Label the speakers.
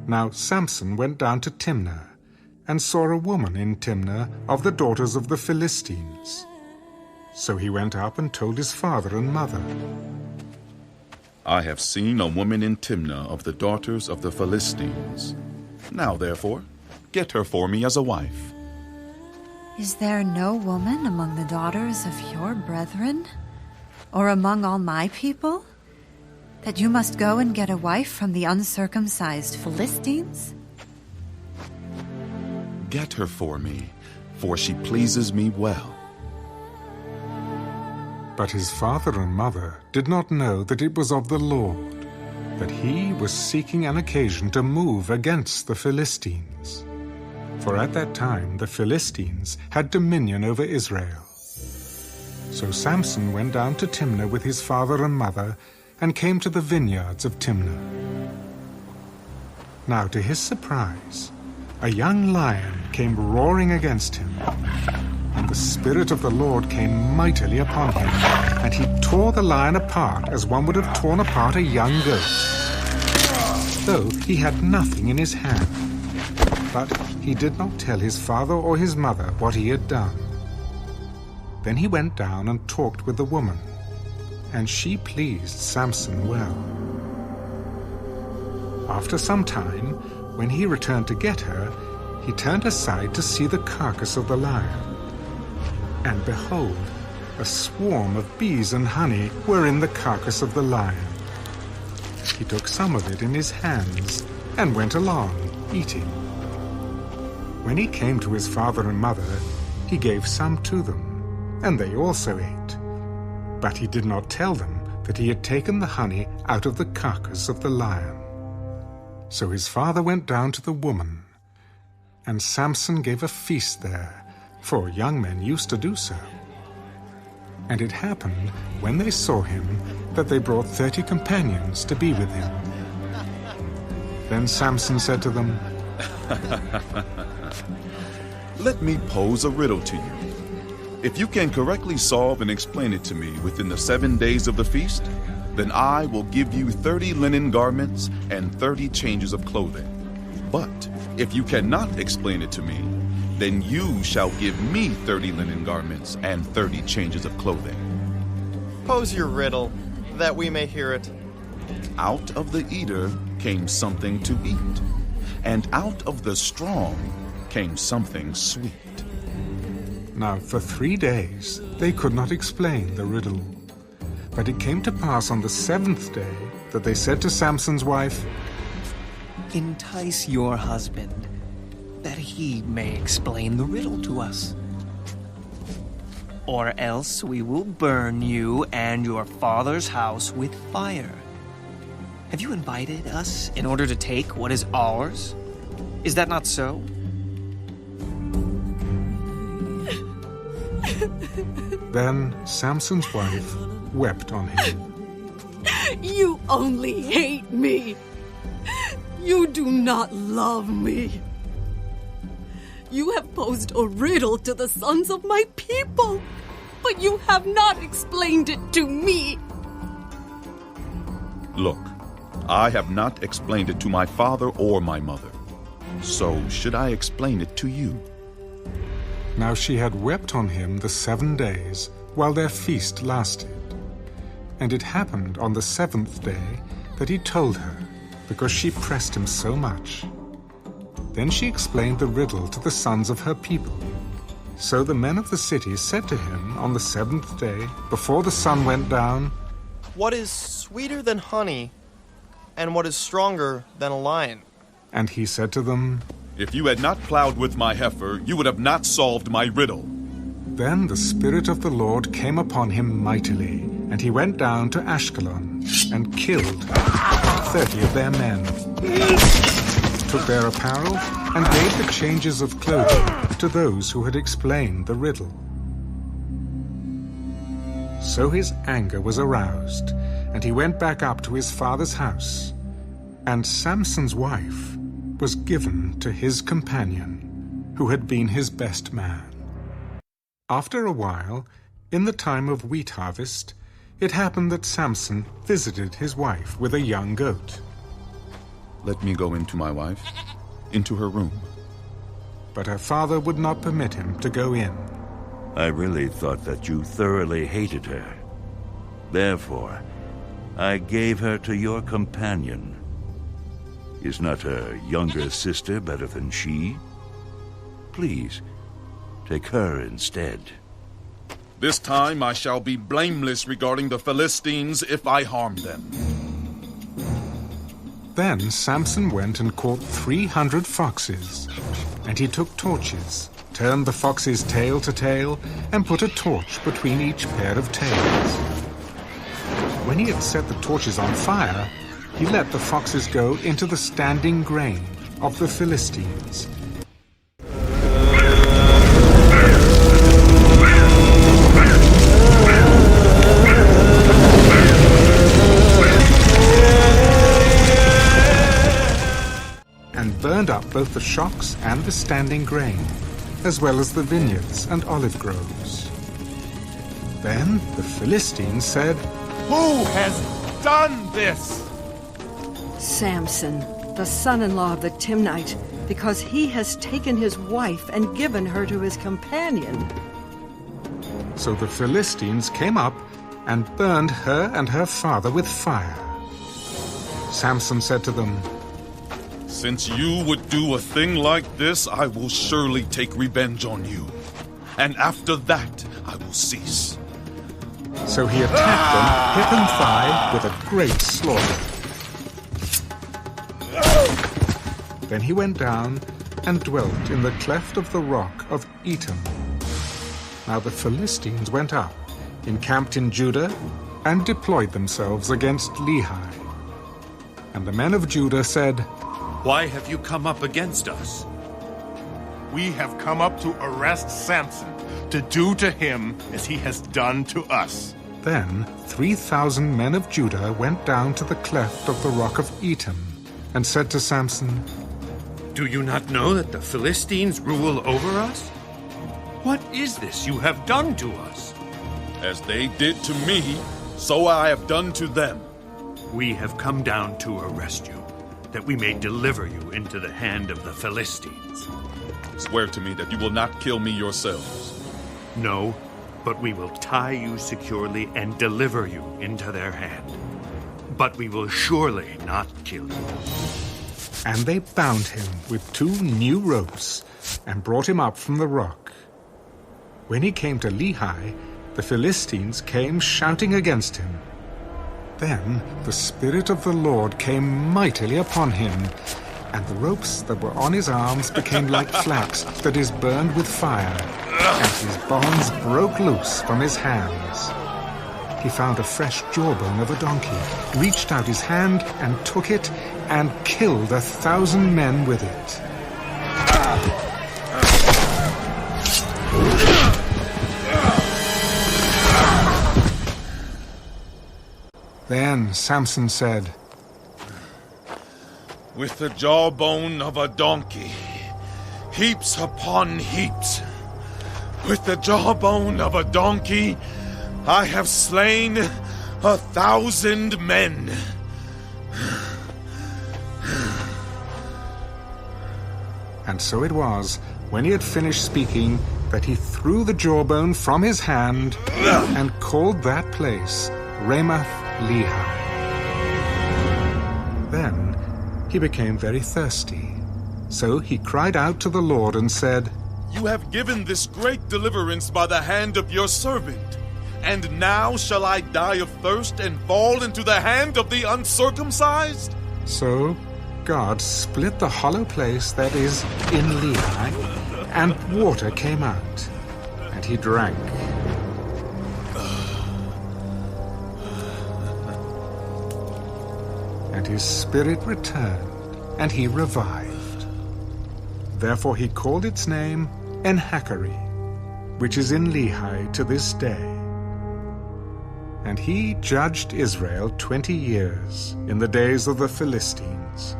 Speaker 1: Now Samson went down to Timnah, and saw a woman in Timnah of the daughters of the Philistines. So he went up and told his father and mother.
Speaker 2: I have seen a woman in Timnah of the daughters of the Philistines. Now, therefore, get her for me as a wife.
Speaker 3: Is there no woman among the daughters of your brethren, or among all my people, that you must go and get a wife from the uncircumcised Philistines?
Speaker 2: Get her for me, for she pleases me well.
Speaker 1: But his father and mother did not know that it was of the Lord, that he was seeking an occasion to move against the Philistines. For at that time the Philistines had dominion over Israel. So Samson went down to Timnah with his father and mother, and came to the vineyards of Timnah. Now to his surprise, a young lion came roaring against him, and the Spirit of the Lord came mightily upon him, and he tore the lion apart as one would have torn apart a young goat, though he had nothing in his hand. But he did not tell his father or his mother what he had done. Then he went down and talked with the woman, and she pleased Samson well. After some time, when he returned to get her, he turned aside to see the carcass of the lion. And behold, a swarm of bees and honey were in the carcass of the lion. He took some of it in his hands and went along, eating. When he came to his father and mother, he gave some to them, and they also ate. But he did not tell them that he had taken the honey out of the carcass of the lion. So his father went down to the woman, and Samson gave a feast there, for young men used to do so. And it happened, when they saw him, that they brought 30 companions to be with him. Then Samson said to them,
Speaker 2: Let me pose a riddle to you. If you can correctly solve and explain it to me within the 7 days of the feast, then I will give you 30 linen garments and 30 changes of clothing. But if you cannot explain it to me, then you shall give me 30 linen garments and 30 changes of clothing.
Speaker 4: Pose your riddle, that we may hear it.
Speaker 2: Out of the eater came something to eat, and out of the strong came something sweet.
Speaker 1: Now for 3 days they could not explain the riddle. But it came to pass on the 7th day that they said to Samson's wife,
Speaker 5: Entice your husband, that he may explain the riddle to us. Or else we will burn you and your father's house with fire. Have you invited us in order to take what is ours? Is that not so?
Speaker 1: Then Samson's wife wept on him.
Speaker 6: You only hate me. You do not love me. You have posed a riddle to the sons of my people, but you have not explained it to me.
Speaker 2: Look, I have not explained it to my father or my mother. So should I explain it to you?
Speaker 1: Now she had wept on him the 7 days while their feast lasted. And it happened on the 7th day that he told her, because she pressed him so much. Then she explained the riddle to the sons of her people. So the men of the city said to him on the 7th day, before the sun went down,
Speaker 4: What is sweeter than honey, and what is stronger than a lion?
Speaker 1: And he said to them,
Speaker 2: If you had not plowed with my heifer, you would have not solved my riddle.
Speaker 1: Then the Spirit of the Lord came upon him mightily, and he went down to Ashkelon and killed 30 of their men, took their apparel, and gave the changes of clothing to those who had explained the riddle. So his anger was aroused, and he went back up to his father's house, and Samson's wife was given to his companion, who had been his best man. After a while, in the time of wheat harvest, it happened that Samson visited his wife with a young goat.
Speaker 2: Let me go into my wife, into her room.
Speaker 1: But her father would not permit him to go in.
Speaker 7: I really thought that you thoroughly hated her. Therefore, I gave her to your companion. Is not her younger sister better than she? Please, take her instead.
Speaker 2: This time I shall be blameless regarding the Philistines if I harm them.
Speaker 1: Then Samson went and caught 300 foxes, and he took torches, turned the fox's tail to tail, and put a torch between each pair of tails. When he had set the torches on fire, he let the foxes go into the standing grain of the Philistines. And burned up both the shocks and the standing grain, as well as the vineyards and olive groves. Then the Philistines said,
Speaker 8: "Who has done this?"
Speaker 6: Samson, the son-in-law of the Timnite, because he has taken his wife and given her to his companion.
Speaker 1: So the Philistines came up and burned her and her father with fire. Samson said to them,
Speaker 2: Since you would do a thing like this, I will surely take revenge on you. And after that, I will cease.
Speaker 1: So he attacked them hip and thigh with a great slaughter. Then he went down and dwelt in the cleft of the rock of Etam. Now the Philistines went up, encamped in Judah, and deployed themselves against Lehi. And the men of Judah said,
Speaker 8: Why have you come up against us?
Speaker 9: We have come up to arrest Samson, to do to him as he has done to us.
Speaker 1: Then 3,000 men of Judah went down to the cleft of the rock of Etam, and said to Samson,
Speaker 8: Do you not know that the Philistines rule over us? What is this you have done to us?
Speaker 2: As they did to me, so I have done to them.
Speaker 8: We have come down to arrest you, that we may deliver you into the hand of the Philistines.
Speaker 2: Swear to me that you will not kill me yourselves.
Speaker 8: No, but we will tie you securely and deliver you into their hand. But we will surely not kill you.
Speaker 1: And they bound him with 2 new ropes, and brought him up from the rock. When he came to Lehi, the Philistines came shouting against him. Then the Spirit of the Lord came mightily upon him, and the ropes that were on his arms became like flax that is burned with fire, and his bonds broke loose from his hands. He found a fresh jawbone of a donkey, reached out his hand and took it, and killed 1,000 men with it. Then Samson said,
Speaker 2: With the jawbone of a donkey, heaps upon heaps. With the jawbone of a donkey, I have slain 1,000 men.
Speaker 1: And so it was, when he had finished speaking, that he threw the jawbone from his hand and called that place Ramath Lehi. Then he became very thirsty. So he cried out to the Lord and said,
Speaker 2: You have given this great deliverance by the hand of your servant. And now shall I die of thirst and fall into the hand of the uncircumcised?
Speaker 1: So God split the hollow place that is in Lehi, and water came out, and he drank. And his spirit returned, and he revived. Therefore he called its name En-Hakkore, which is in Lehi to this day. And he judged Israel 20 years in the days of the Philistines.